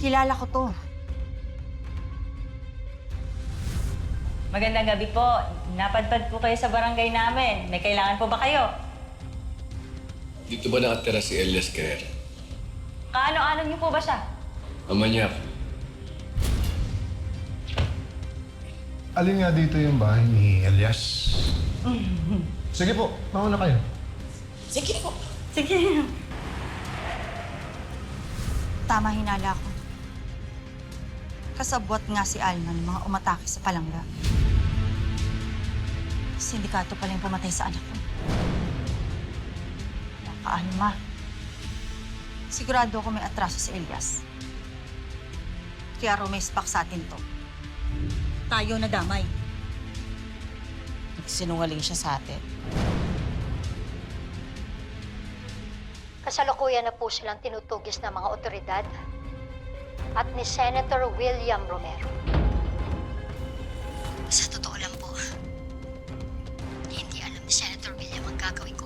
Kilala ko to. Magandang gabi po. Napadpad po kayo sa barangay namin. May kailangan po ba kayo? Dito ba nakatira si Elias Guerrero? Kaano-ano niyo po ba siya? Ama niya. Alin nga dito yung bahay ni Elias? Sige po, mauna kayo. Sige po. Sige. Tama hinala ko. Kasabwat nga si Alma ng mga umatake sa palangga. Sindikato pala yung pumatay sa anak ko. Alma. Sigurado ako may atraso si Elias. Kaya rumespak sa atin to. Tayo na damay. Sinungaling siya sa atin. Kasalukuyan na po silang tinutugis ng mga otoridad at ni Senator William Romero. Sa totoo lang po, hindi alam ni Senator William ang gagawin ko